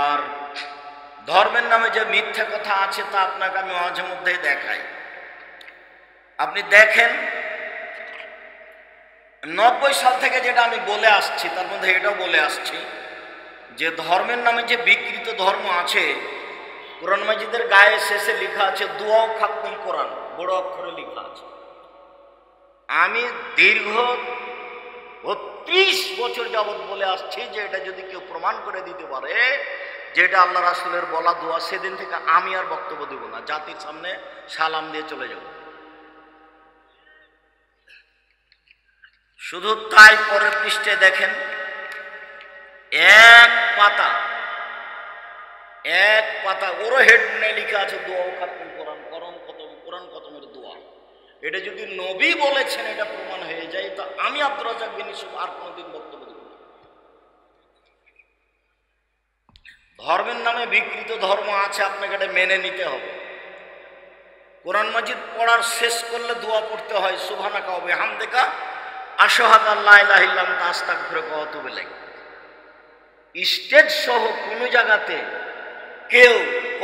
আর ধর্মের নামে যে মিথ্যা কথা আছে তা আপনাকে আমি মাঝে মধ্যেই দেখাই। আপনি দেখেন 90 সাল থেকে যেটা আমি বলে আসছি তার মধ্যে এটাও বলে আসছি যে ধর্মের নামে যে বিকৃত ধর্ম আছে, কোরআন মাজিদের গায়ে শেষে লেখা আছে দুআ খাতমুল কোরআন, বড় অক্ষরে লেখা আছে। আমি দীর্ঘ ৩২ বছর যাবৎ বলে আসছি যে এটা যদি কেউ প্রমাণ করে দিতে পারে যে এটা আল্লাহ রাসূলের বলা দোয়া, সেদিন থেকে আমি আর বক্তব্য দেব না, জাতির সামনে সালাম দিয়ে চলে যাব। শুধু তাই, পরের পৃষ্ঠে দেখেন এক পাতা ওরও হেডনে লেখা আছে দোয়া খাতমুল কোরআন, কোরআন খতমের দোয়া। এটা যদি নবী বলেছেন এটা প্রমাণ হয়ে যায়, তা আমি আব্দুর রাজ্জাক বিন ইউসুফ আর কোনোদিন বক্তব্য দেব না। ধর্মের নামে বিকৃত ধর্ম আছে, আপনাকে এটা মেনে নিতে হবে। কোরআন মাজিদ পড়ার শেষ করলে দোয়া পড়তে হয় সুবহানাকা ওয়া বিহামদিকা আশহাদু আল্লা ইলাহা ইল্লা আনতা আস্তাগফিরুকা ওয়া আতুবু ইলাইক। স্টেজ সহ কোনো জায়গাতে কেউ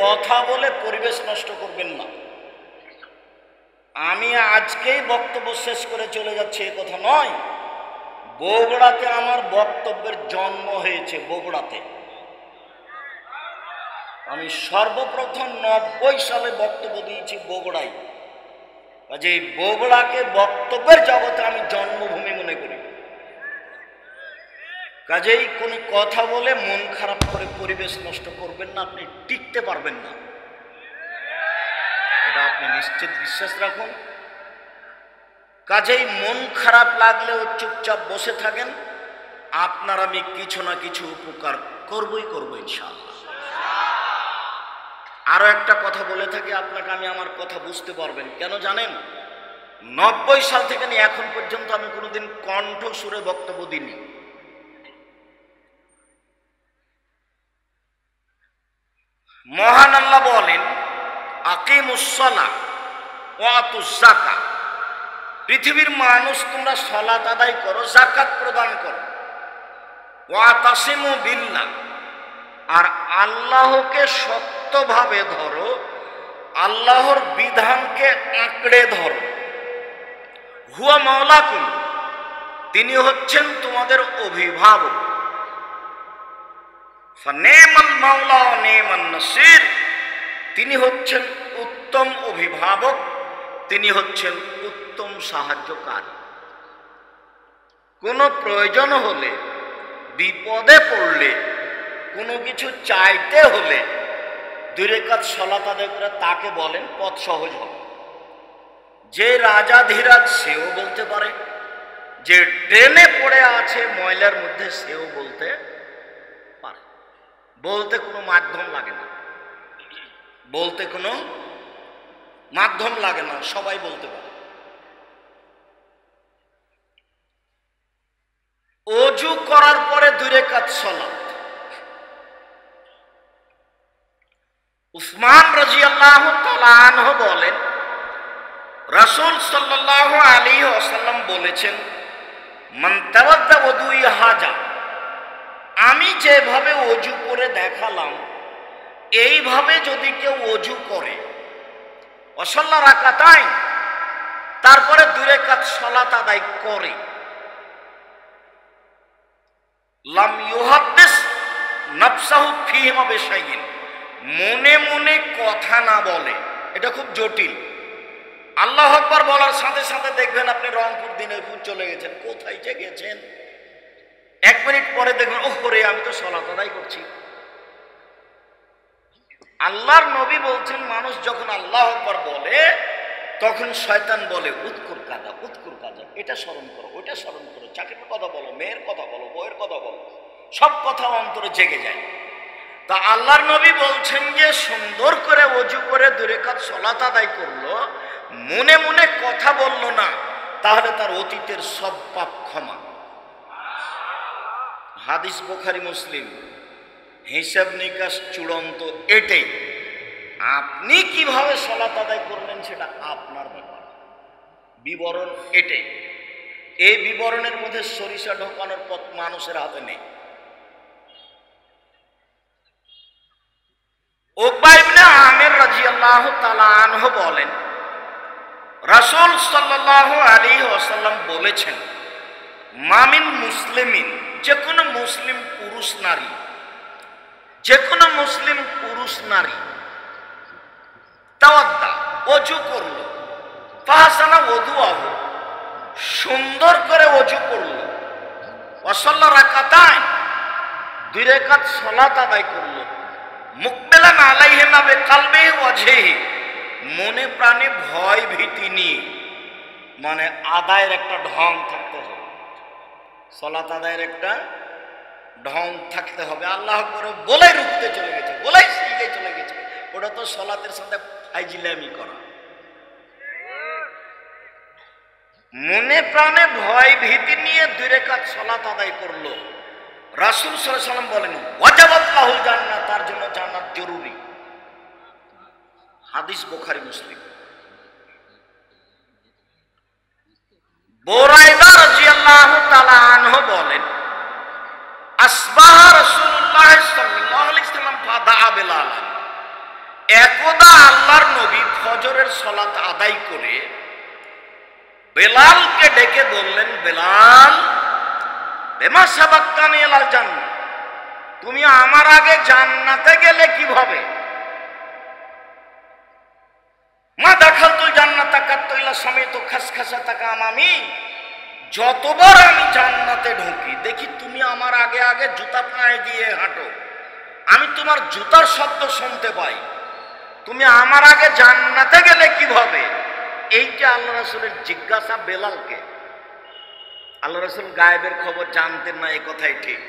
কথা বলে পরিবেশ নষ্ট করবেন না। আমি আজকেই বক্তব্য শেষ করে চলে যাচ্ছি এ কথা নয়, বগুড়াতে আমার বক্তব্যের জন্ম হয়েছে। বগুড়াতে আমি সর্বপ্রথম 90 সালে বক্তব্য দিয়েছি বগুড়ায়। কাজে এই বগুড়াকে বক্তব্যের জগতে আমি জন্মভূমি মনে করি। কাজেই কোনো কথা বলে মন খারাপ করে পরিবেশ নষ্ট করবেন না, আপনি টিকতে পারবেন না, এটা আপনি নিশ্চিত বিশ্বাস রাখুন। কাজেই মন খারাপ লাগলেও চুপচাপ বসে থাকেন, আপনার আমি কিছু না কিছু উপকার করবই ইনশাআল্লাহ। আরো একটা কথা বলে থাকি আপনাকে, আমি আমার কথা বুঝতে পারবেন কেন জানেন? 90 সাল থেকে নিয়ে এখন পর্যন্ত আমি কোনোদিন কণ্ঠ সুরে বক্তব্য দিইনি। মহান আল্লাহ বলেন আকিমুস সালাহ ওয়া আতুজ যাকাত, পৃথিবীর মানুষ তোমরা সালাত আদায় করো, যাকাত প্রদান করো। ওয়া তাসিমু বিল্লাহ, আর আল্লাহকে শক্তভাবে ধরো, আল্লাহর বিধানকে আঁকড়ে ধরো। হুয়া মাওলাকুম, তিনি হচ্ছেন তোমাদের অভিভাবক। ফানিমাল মাওলা ওয়া নিমান নাসির, তিনি হচ্ছেন উত্তম অভিভাবক, তিনি হচ্ছেন উত্তম সাহায্যকারী। কোনো প্রয়োজন হলে, বিপদে পড়লে, কোনো কিছু চাইতে হলে 2 রাকাত সালাত আদায় করে তাকে বলেন, পথ সহজ হবে। যে রাজাধিরাজ সেও বলতে পারে, যে ড্রেনে পড়ে আছে ময়লার মধ্যে সেও বলতে পারে। বলতে কোনো মাধ্যম লাগে না, সবাই বলতে পারে। ওযু করার পরে 2 রাকাত সালাত। উসমান রাদিয়াল্লাহু তাআলা আনহু বলেন, রাসূল সাল্লাল্লাহু আলাইহি ওয়াসাল্লাম বলেছেন, মান তাওয়াদ্দা ওযুই হাজা, আমি যেভাবে ওযু করে দেখালাম এইভাবে যদি কেউ ওযু করে, ওয়াসাল্লা রাকাতাইন, তারপরে 2 রাকাত সালাত আদায় করে, লাম ইউহাদ্দিস নাফসাহু ফীহিমা বিশাইইন, মনে মনে কথা না বলে। এটা খুব জটিল। আল্লাহু আকবার বলার সাথে সাথে দেখবেন আপনি রংপুর দিনাজপুর চলে গেছেন, কোথায় যে গেছেন, 1 মিনিট পরে দেখবেন ওরে আমি তো সালাত আদায় করছি। আল্লাহর নবী বলছেন, মানুষ যখন আল্লাহু আকবার বলে তখন শয়তান বলে উৎকুর কাজা, এটা স্মরণ করো, ওইটা স্মরণ করো, চাকরির কথা বলো, মেয়ের কথা বলো, বউয়ের কথা বলো, সব কথা অন্তরে জেগে যায়। তা আল্লাহর নবী বলছেন যে সুন্দর করে ওযু করে 2 রাকাত সালাত আদায় করলো, মনে মনে কথা বললো না, তাহলে তার অতীতের সব পাপ ক্ষমা। হাদিস বুখারী মুসলিম, হিসাব নিকাশ চূড়ান্ত এটাই। আপনি কিভাবে সালাত আদায় করলেন সেটা আপনার ব্যাপার, বিবরণ এটাই। এই বিবরণের মধ্যে সরিষা ঢোকানোর পথ মানুষের হাতে নেই। রাদিয়াল্লাহু তাআলা আনহু বলেন, রাসূল সাল্লাল্লাহু আলাইহি ওয়াসাল্লাম বলেছেন, মামিন মুসলিমিন, যে কোনো মুসলিম পুরুষ নারী, যে কোনো মুসলিম পুরুষ নারী তাওয়াদ্দা, ওযু করল, ফাহসানা ওযুআহু, সুন্দর করে ওযু করল, ওয়াসাল্লা রাকাতাইন, 2 রাকাত সালাত আদায় করল, মুকবিলান আলাইহিমা বিকলবিহি ওয়াজহিহি, মনে প্রাণে ভয় ভীতি নিয়ে, মানে আদায়ের একটা ঢং থাকতে হবে, সালাত আদায়ের একটা ঢং থাকতে হবে। আল্লাহ করে বলে রুখতে চলে গেছে, বলেই সিজদায় চলে গেছে, ওটা তো সালাতের সাথে ফাইজলামি করা। মনে প্রাণে ভয় ভীতি নিয়ে 2 রাকাত সালাত আদায় করলো, রাসূল সাল্লাল্লাহু আলাইহি ওয়াসাল্লাম বলেন, ওয়াজাবাত লাহুল জান্নাহ, তার জন্য জান্নাত জরুরি। হাদিস বুখারী মুসলিম। বুরাইদা রাদিয়াল্লাহু তাআলা আনহু বলেন, আসবাহা রাসূলুল্লাহ সাল্লাল্লাহু আলাইহি ওয়াসাল্লাম ফাদাআ বেলাল, একদা আল্লাহর নবী ফজরের সালাত আদায় করে বেলালকে ডেকে বললেন, বেলাল, বেমা সাবাক্তানি ইলাল জান্নাহ, তুমি আমার আগে জান্নাতে গেলে কিভাবে? মা দাখালতুল জান্নাতা কাত্তু ইলা সামিতু খাসখাসাতাকা আমামি, যতবার আমি জান্নাতে ঢুকি দেখি তুমি আমার আগে আগে জুতা পায়ে দিয়ে হাঁটো, আমি তোমার জুতার শব্দ শুনতে পাই, তুমি আমার আগে জান্নাতে গেলে কিভাবে? এইটা আল্লাহ রাসূলের জিজ্ঞাসা বেলালকে। আল্লাহ রাসূল গায়েবের খবর জানতেন না, এই কথাই ঠিক।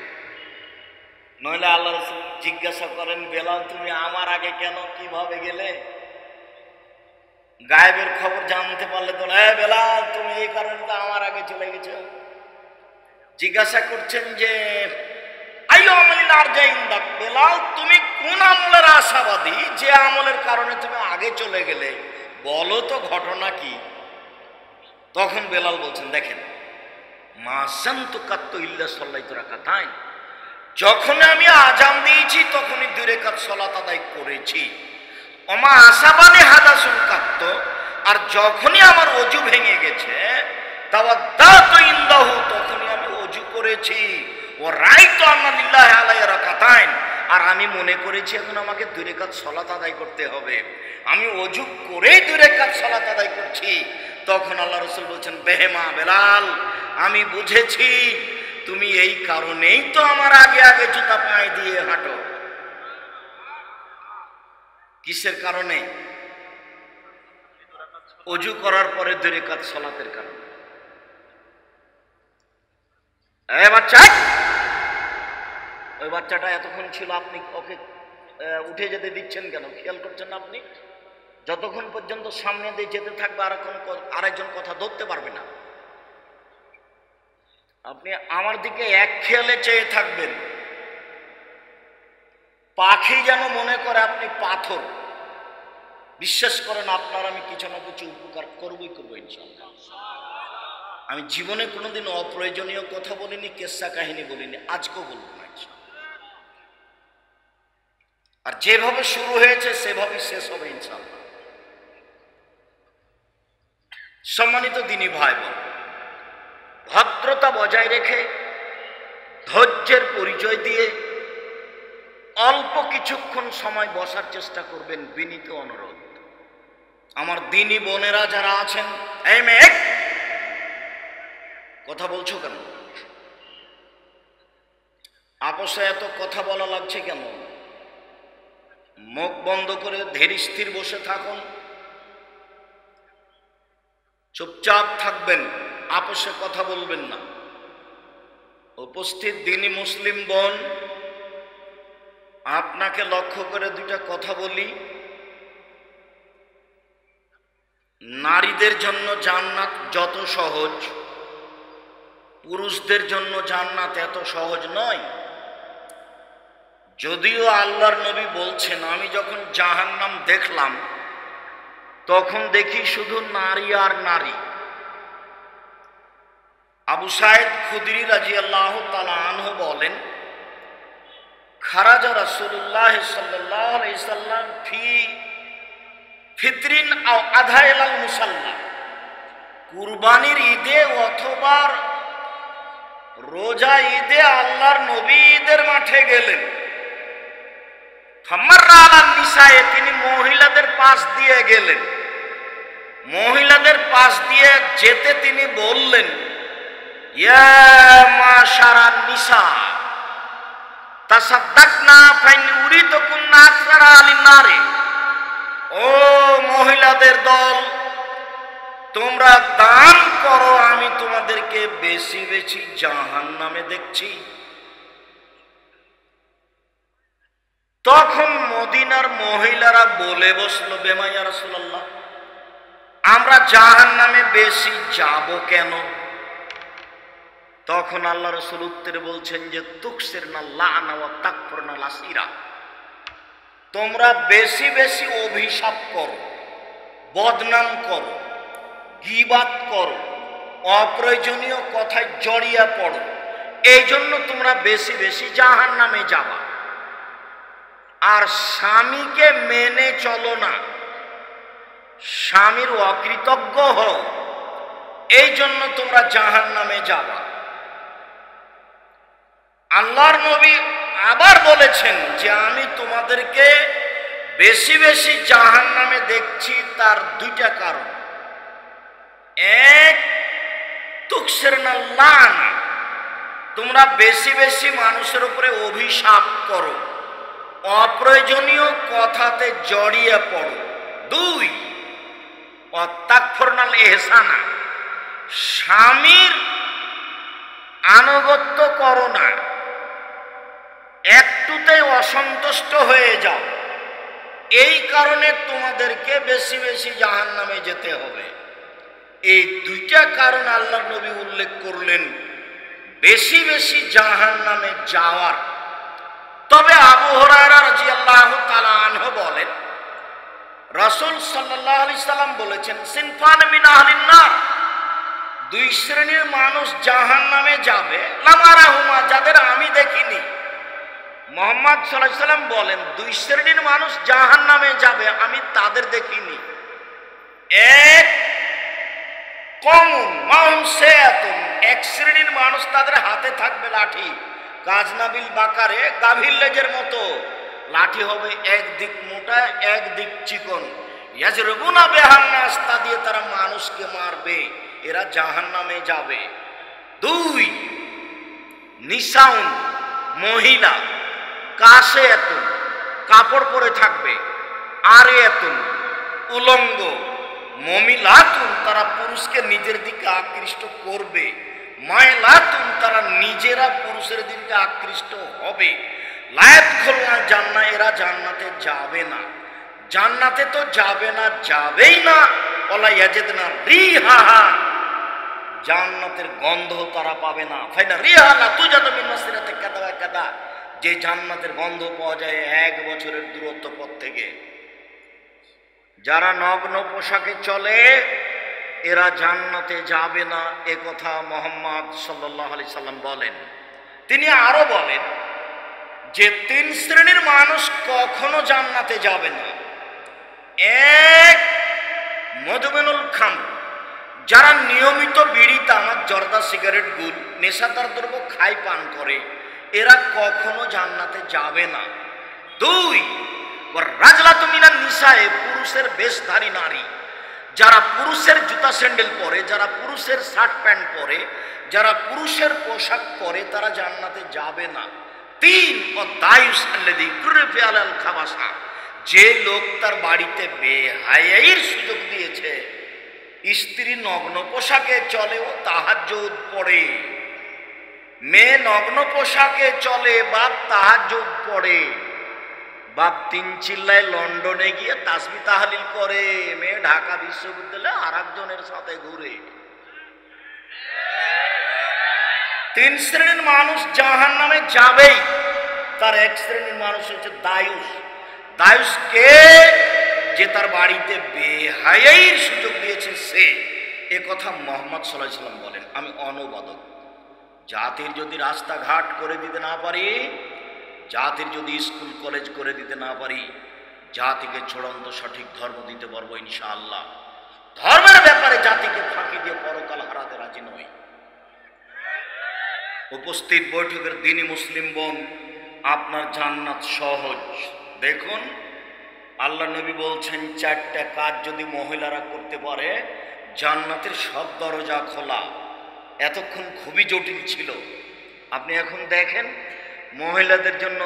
নইলে আল্লাহ রাসূল জিজ্ঞাসা করেন, বেলাল তুমি আমার আগে কেন, কিভাবে গেলে? গায়েবের খবর জানতে পারলে তো, হ্যাঁ বেলাল তুমি এই কারণে তো আমার আগে চলে গেছো। জিজ্ঞাসা করছেন যে আইয়ু আমালিন আরজাইন্দাক, বেলাল তুমি কোন আমলের আশাবাদী, যে আমলের কারণে তুমি আগে চলে গেলে, বলো তো ঘটনা কি? তখন বেলাল বলছেন, দেখেন, মা শান্তু কাত্তু ইল্লা সাল্লাইতু রাকাতাইন, যখন আমি আজান দিয়েছি তখনই 2 রাকাত সালাত আদায় করেছি। ওমা আসাবানি হাদাসুন কাত্ত, আর যখনই আমার ওযু ভেঙে গেছে তাওয়াদ্দাতু ইনদাহু, তখনই আমি ওযু করেছি। ও রাইতু আন্না লিল্লাহি আলাইহি রাকাতাইন, আর আমি মনে করেছি এখন আমাকে 2 রাকাত সালাত আদায় করতে হবে, আমি ওযু করেই 2 রাকাত সালাত আদায় করছি। তখন আল্লাহ রাসূল বলছেন, বেহেমা বেলাল, আমি বুঝেছি তুমি এই কারণেই তো আমার আগে আগে জুতা পায়ে দিয়ে হাঁটো। কিসের কারণে? ওযু করার পরে 2 রাকাত সালাতের কারণে। এই বাচ্চা, ওই বাচ্চাটা এতক্ষণ ছিল, আপনি ওকে উঠে যেতে দিচ্ছেন কেন? খেয়াল করছেন না আপনি? যতক্ষণ পর্যন্ত সামনে দিয়ে যেতে থাকবে আরেকজন কথা ধরতে পারবে না। আপনি আমার দিকে এক খেয়ালে চেয়ে থাকবেন, পাখি যেন মনে করে আপনি পাথর। বিশ্বাস করেন, আপনার আমি কিছু না কিছু উপকার করবই করবো ইনশাআল্লাহ। আমি জীবনে কোনোদিন অপ্রয়োজনীয় কথা বলিনি, কেসা কাহিনী বলিনি, আজকেও বলবো না। আর যেভাবে শুরু হয়েছে সেভাবেই শেষ হবে ইনশাআল্লাহ। সম্মানিত দিনী ভাই বোন, ভদ্রতা বজায় রেখে, ধৈর্যের পরিচয় দিয়ে অল্প কিছুক্ষণ সময় বসার চেষ্টা করবেন, বিনীত অনুরোধ। আমার দিনী বোনেরা যারা আছেন, এই মেয়ে কথা বলছো কেন? আপোষে এত কথা বলা লাগছে কেন? মুখ বন্ধ করে ধীর স্থির বসে থাকুন, চুপচাপ থাকবেন, আপোষে কথা বলবেন না। উপস্থিত দিনী মুসলিম বোন, আপনাকে লক্ষ্য করে 2টা কথা বলি। নারীদের জন্য জান্নাত যত সহজ, পুরুষদের জন্য জান্নাত এত সহজ নয়। যদিও আল্লাহর নবী বলছেন, আমি যখন জাহান্নাম দেখলাম তখন দেখি শুধু নারী আর নারী। আবু সাঈদ খুদরি রাদিয়াল্লাহু তাআলা আনহু বলেন, খারাজা রাসূলুল্লাহ সাল্লাল্লাহু আলাইহি সাল্লাম ফি ফিতরিন আও আধা এলাল মুসাল্লা, কুরবানির ঈদে অথবা রোজা ঈদে আল্লাহর নবী ঈদের মাঠে গেলেন। ফামাররা আলান নিসায়ে, তিনি মহিলাদের পাশ দিয়ে গেলেন। মহিলাদের পাশ দিয়ে যেতে তিনি বললেন, ইয়া মাশারান নিসা তাসাদ্দাকনা ফাইন উরিদকুন্না আকসারা আলিন নারে, ও মহিলাদের দল, তোমরা দান করো, আমি তোমাদেরকে বেশি বেশি জাহান্নামে দেখছি। তখন মদিনার মহিলারা বলে বসলো, বেমা ইয়া রাসূলুল্লাহ, আমরা জাহান্নামে বেশি যাব কেন? তখন আল্লাহ রাসূল উত্তরে বলছেন যে তুকসিরনা লা'না ওয়া তাকফুরনা লাসিরা, তোমরা বেশি বেশি অভিশাপ করো, বদনাম করো, গীবাত করো, অপ্রয়োজনীয় কথায় জড়িয়ে পড়ো, এই জন্য তোমরা বেশি বেশি জাহান্নামে যাবা। আর স্বামীকে মেনে চলো না, স্বামীর অকৃতজ্ঞ হও, এই জন্য তোমরা জাহান্নামে যাবা। আল্লাহর নবী আবার বলেছেন যে আমি তোমাদেরকে বেশি বেশি জাহান্নামে দেখছি, তার দুইটা কারণ। এক, তুকসিরনা লা'না, তোমরা বেশি বেশি মানুষের উপরে অভিশাপ করো, অপ্রয়োজনীয় কথাতে জড়িয়ে পড়ো। দুই, তাকফুরনাল ইহসানা, স্বামীর আনুগত্য করো না, একটুতেই অসন্তুষ্ট হয়ে যাও, এই কারণে তোমাদেরকে বেশি বেশি জাহান্নামে যেতে হবে। এই দুইটা কারণ আল্লাহ নবী উল্লেখ করলেন বেশি বেশি জাহান্নামে যাওয়ার। তবে আবু হুরায়রা রাদিয়াল্লাহু তাআলা আনহু বলেন, রাসূল সাল্লাল্লাহু আলাইহি সাল্লাম বলেছেন, সিনফান মিন আহলিন নার, দুই শ্রেণীর মানুষ জাহান্নামে যাবে, লামারাহুমা, যাদের আমি দেখিনি। মুহাম্মদ সাল্লাল্লাহু আলাইহি সাল্লাম বলেন, দুই শ্রেণীর মানুষ জাহান্নামে যাবে, আমি তাদের দেখিনি। এক, কওমুন মাহুম সায়াতুন, এক শ্রেণীর মানুষ, তাদের হাতে থাকবে লাঠি, গাজনাবিল বাকারে গাভীর লেজের মতো লাঠি হবে, একদিক মোটা একদিক চিকন, ইয়াজরুবুনা বিহান নাস, তা দিয়ে তারা মানুষকে মারবে, এরা জাহান্নামে যাবে। দুই, নিসাউন, মহিলা, কাসিয়াতুন, কাপড় পরে থাকবে, আরিয়াতুন, উলঙ্গ, মুমিলাতুন, তারা পুরুষকে নিজের দিকে আকৃষ্ট করবে, মাইলাতুন, তারা নিজেরা পুরুষের দিকে আকৃষ্ট হবে, লায়াদখুলুনা জান্নাহ, এরা জান্নাতে যাবে না। জান্নাতে তো যাবে না, যাবেই না, ওয়ালা ইয়াজিদনা রিহাহা, জান্নাতের গন্ধ তারা পাবে না। ফাইনা রিহা লা তুজাদু মিন মাসিরাতি কাদা ওয়া কাদা, যে জান্নাতের গন্ধ পাওয়া যায় 1 বছরের দূরত্ব পথ থেকে। যারা নগ্ন পোশাকে চলে এরা জান্নাতে যাবে না, এ কথা মুহাম্মদ সাল্লাল্লাহু আলাইহি সাল্লাম বলেন। তিনি আরো বলেন যে 3 শ্রেণীর মানুষ কখনো জান্নাতে যাবে না। এক, মদমিনুল খামর, যারা নিয়মিত বিড়ি, তামাক, জর্দা, সিগারেট, গুল, নেশাদার দ্রব্য খায়, পান করে, এরা কখনো জান্নাতে যাবে না। দুই, রাজলাতু মিনান নিসায়ে, পুরুষের বেশধারী নারী, যারা পুরুষের জুতা স্যান্ডেল পরে, যারা পুরুষের শার্ট প্যান্ট পরে, যারা পুরুষের পোশাক পরে, তারা জান্নাতে যাবে না। তিন, দায়ুস আল্লাযী কুরফি আলাল খাবাসা, যে লোক তার বাড়িতে বেহায়াইর সুযোগ দিয়েছে, স্ত্রী নগ্ন পোশাকে চলে ও তাহাজ্জুদ পড়ে, মেয়ে নগ্ন পোশাকে চলে, বাপ তাহাজ্জুদ পড়ে, বাপ 3 চিল্লায় লন্ডনে গিয়ে তাসবিহ তাহলিল করে, মেয়ে ঢাকা বিশ্ববিদ্যালয়ে আরেকজনের সাথে ঘুরে। 3 শ্রেণীর মানুষ জাহান্নামে যাবেই। তার এক শ্রেণীর মানুষ হচ্ছে দায়ুস। দায়ুস কে? যে তার বাড়িতে বেহায়াইর সুযোগ দিয়েছে সে। এ কথা মুহাম্মদ সাল্লাল্লাহু আলাইহি ওয়াসাল্লাম বলেন। আমি অনুবাদক। জাতির যদি রাস্তাঘাট করে দিতে না পারি, জাতির যদি স্কুল কলেজ করে দিতে না পারি, জাতিকে চূড়ান্ত সঠিক ধর্ম দিতে পারবো ইনশাআল্লাহ। ধর্মের ব্যাপারে জাতিকে ফাঁকি দিয়ে পরকাল হারাতে রাজি নই। উপস্থিত বৈঠকের দিনই মুসলিম বোন, আপনার জান্নাত সহজ। দেখুন, আল্লাহ নবী বলছেন 4টা কাজ যদি মহিলারা করতে পারে জান্নাতের সব দরজা খোলা। এতক্ষণ খুবই জটিল ছিল, আপনি এখন দেখেন মহিলাদের জন্য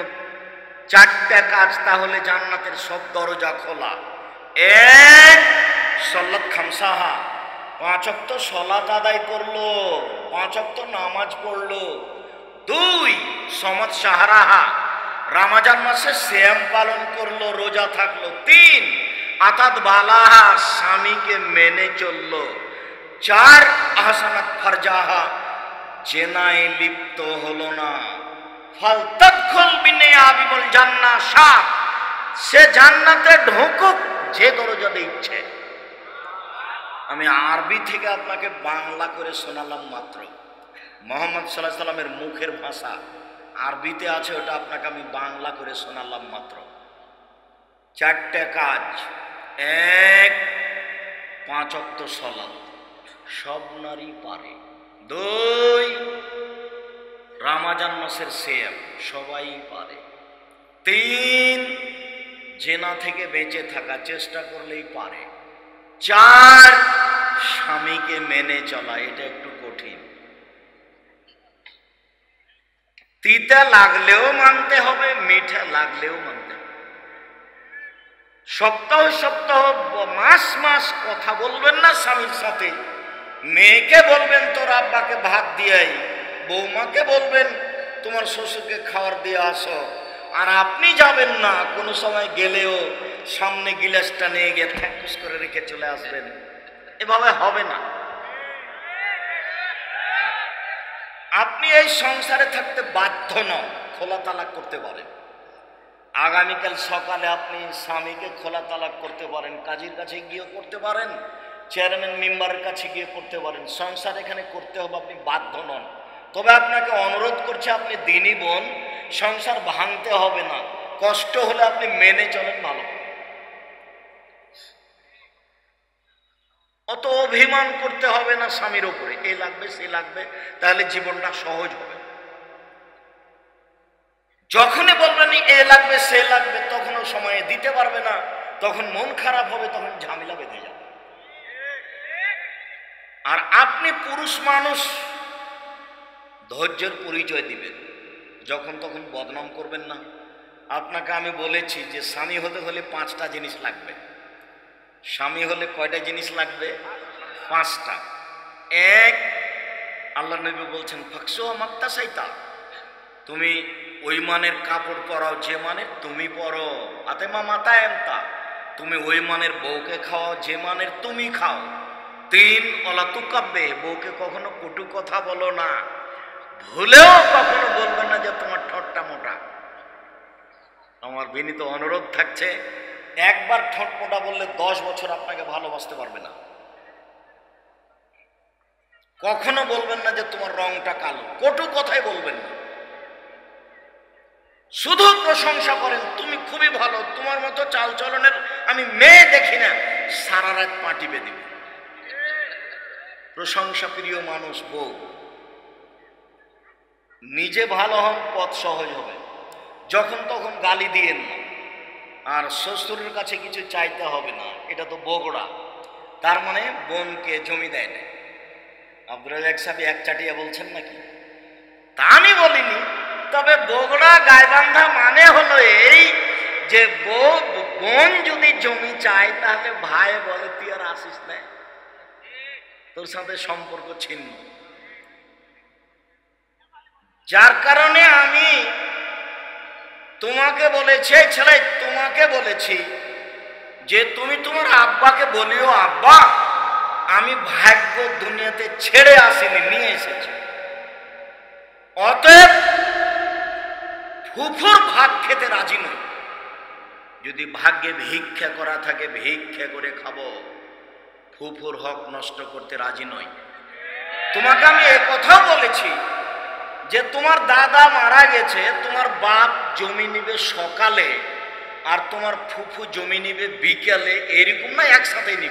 4টা কাজ, তাহলে জান্নাতের সব দরজা খোলা। 1, সলাত খামসাহা, 5 ওয়াক্ত সলাত আদায় করলো, 5 ওয়াক্ত নামাজ পড়লো। 2, সমাজ সাহারাহা, রমজান মাসে সিয়াম পালন করলো, রোজা থাকলো। 3, আতাত বালাহা, স্বামীকে মেনে চললো। 4, আহসানাত ফারজাহা, জেনায় লিপ্ত হলো না। ফালতাদখুল বিনিয়াবিল জান্নাহ, 7, সে জান্নাতে ঢুকুক যে দরজা দিয়ে ইচ্ছে। আমি আরবি থেকে আপনাকে বাংলা করে শোনালাম মাত্র। মুহাম্মদ সাল্লাল্লাহু আলাইহি সাল্লামের মুখের ভাষা আরবিতে আছে, ওটা আপনাকে আমি বাংলা করে শোনালাম মাত্র। 4টা কাজ। 1, 5 ওয়াক্ত সালাত, সব নারী পারে। 2, রমজান মাসের সিয়াম, সবাই পারে। 3, জেনা থেকে বেঁচে থাকা, চেষ্টা করলেই পারে। 4, স্বামীকে মেনে চলা, এটা একটু কঠিন। তিতা লাগলেও মানতে হবে, মিঠা লাগলেও মানতে হবে। সপ্তাহ সপ্তাহ, মাস মাস কথা বলবেন না স্বামীর সাথে। মেয়েকে বলবেন তোর আব্বাকে ভাত দিয়ে, বৌমাকে বলবেন তোমার শ্বশুরকে খাবার দিয়ে আসো, আর আপনি যাবেন না। কোনো সময় গেলেও সামনে গিলাসটা নিয়ে গিয়ে ফ্যাকুস করে রেখে চলে আসবেন। এভাবে হবে না। আপনি এই সংসারে থাকতে বাধ্য নন, খোলা তালাক করতে পারেন। আগামীকাল সকালে আপনি স্বামীকে খোলা তালাক করতে পারেন, কাজীর কাছে গিয়ে করতে পারেন, চেয়ারম্যান মেম্বারের কাছে গিয়ে করতে পারেন। সংসার এখানে করতে হবে, আপনি বাধ্য নন। তবে আপনাকে অনুরোধ করছে, আপনি দিনী বোন, সংসার ভাঙতে হবে না। কষ্ট হলে আপনি মেনে চলেন, ভালো। অত অভিমান করতে হবে না স্বামীর উপরে, এ লাগবে সে লাগবে, তাহলে জীবনটা সহজ হবে। যখনই বলবেন এ লাগবে সে লাগবে, তখনও সময়ে দিতে পারবে না, তখন মন খারাপ হবে, তখন ঝামেলা বেঁধে যাবে। আর আপনি পুরুষ মানুষ, ধৈর্যের পরিচয় দিবেন, যখন তখন বদনাম করবেন না। আপনাকে আমি বলেছি যে স্বামী হতে হলে 5টা জিনিস লাগবে। স্বামী হলে কয়টা জিনিস লাগবে? 5টা। 1, আল্লাহ নবী বলছেন ফাকসু মাক্তা সাইতা, তুমি ওই মানের কাপড় পরাও যে মানের তুমি পরো। আতেমা মাতা এমতা, তুমি ওই মানের বউকে খাওয়াও যে মানের তুমি খাও। 3, অলা তুকাব্বে, বউকে কখনো কটু কথা বলো না। ভুলেও কখনো বলবেন না যে তোমার ঠোঁটটা মোটা। আমার বিনীত অনুরোধ থাকছে, একবার ঠোঁট মোটা বললে 10 বছর আপনাকে ভালোবাসতে পারবে না। কখনো বলবেন না যে তোমার রংটা কালো, কটু কথাই বলবেন না। শুধু প্রশংসা করেন, তুমি খুবই ভালো, তোমার মতো চাল চলনের আমি মেয়ে দেখি না, সারা রাত পা টিপে দিবে। প্রশংসা প্রিয় মানুষ বউ। নিজে ভালো হন, পথ সহজ হবে। যখন তখন গালি দিয়েন না, আর শ্বশুরের কাছে কিছু চাইতে হবে না। এটা তো বগড়া, তার মানে বোনকে জমি দেয় না। আব্দুল রাজাক সাহেব এক চাটিয়া বলছেন নাকি? তা আমি বলিনি। তবে বগড়া গায়বান্ধা মানে হলো এই যে বোন যদি জমি চায়, তাহলে ভাই বলে তুই আর আসিস না, তোর সাথে সম্পর্ক ছিন্ন। যার কারণে আমি তোমাকে বলেছি, ছেলে তোমাকে বলেছি যে তুমি তোমার আব্বাকে বলিও, আব্বা আমি ভাগ্য দুনিয়াতে ছেড়ে আসিনি, নিয়ে এসেছি। অতএব ফুফুর ভাগ খেতে রাজি নই। যদি ভাগ্যে ভিক্ষা করা থাকে ভিক্ষা করে খাবো, ফুফুর হক নষ্ট করতে রাজি নই। তোমাকে আমি একথাও বলেছি যে তোমার দাদা মারা গেছে, তোমার বাপ জমি নিবে সকালে, আর তোমার ফুফু জমি নিবে বিকালে, এরকম না একসাথে নিবে?